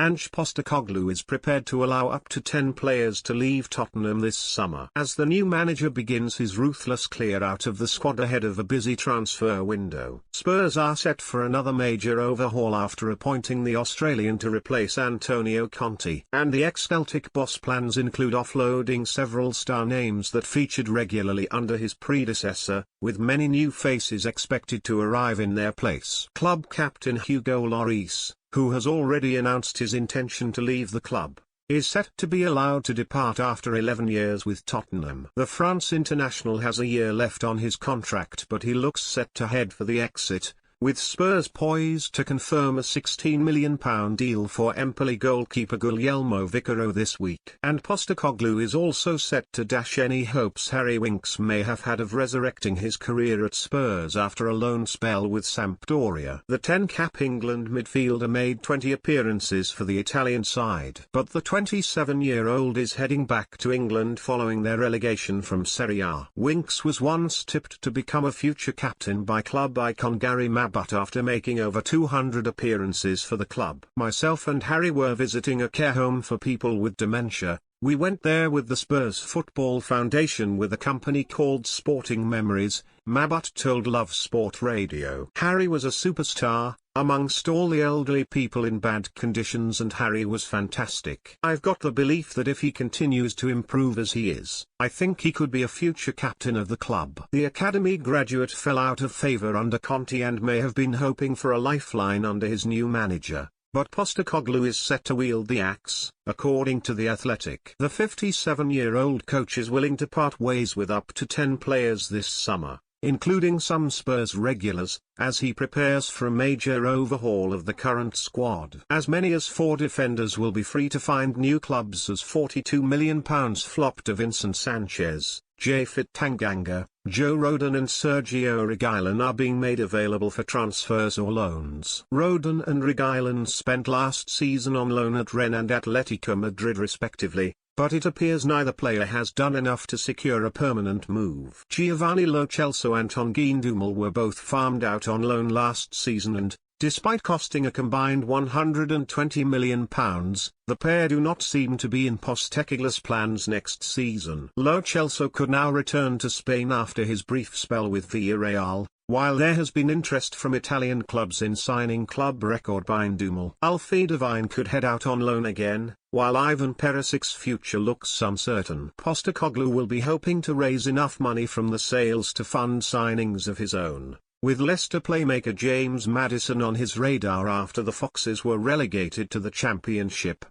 Ange Postecoglou is prepared to allow up to 10 players to leave Tottenham this summer as the new manager begins his ruthless clear-out of the squad ahead of a busy transfer window. Spurs are set for another major overhaul after appointing the Australian to replace Antonio Conte. And the ex-Celtic boss plans include offloading several star names that featured regularly under his predecessor, with many new faces expected to arrive in their place. Club captain Hugo Lloris, who has already announced his intention to leave the club, is set to be allowed to depart after 11 years with Tottenham. The France international has a year left on his contract, but he looks set to head for the exit, with Spurs poised to confirm a £16 million deal for Empoli goalkeeper Guglielmo Vicaro this week. And Postecoglou is also set to dash any hopes Harry Winks may have had of resurrecting his career at Spurs after a loan spell with Sampdoria. The 10-cap England midfielder made 20 appearances for the Italian side, but the 27-year-old is heading back to England following their relegation from Serie A. Winks was once tipped to become a future captain by club icon Gary but after making over 200 appearances for the club. Myself and Harry were visiting a care home for people with dementia. We went there with the Spurs Football Foundation with a company called Sporting Memories, Mabut told Love Sport Radio. Harry was a superstar amongst all the elderly people in bad conditions, and Harry was fantastic. I've got the belief that if he continues to improve as he is, I think he could be a future captain of the club. The academy graduate fell out of favour under Conte and may have been hoping for a lifeline under his new manager, but Postecoglou is set to wield the axe, according to The Athletic. The 57-year-old coach is willing to part ways with up to 10 players this summer, including some Spurs regulars, as he prepares for a major overhaul of the current squad. As many as 4 defenders will be free to find new clubs, as £42 million flop to Vincent Sanchez, Japhet Tanganga, Joe Rodon and Sergio Reguilon are being made available for transfers or loans. Rodon and Reguilon spent last season on loan at Rennes and Atletico Madrid respectively, but it appears neither player has done enough to secure a permanent move. Giovanni Lo Celso and Tanguy Ndoumel were both farmed out on loan last season and, despite costing a combined £120 million, the pair do not seem to be in Postecoglou's plans next season. Lo Celso could now return to Spain after his brief spell with Villarreal, while there has been interest from Italian clubs in signing club record by Ndoumel. Alfie Devine could head out on loan again, while Ivan Perisic's future looks uncertain. Postecoglou will be hoping to raise enough money from the sales to fund signings of his own, with Leicester playmaker James Maddison on his radar after the Foxes were relegated to the Championship.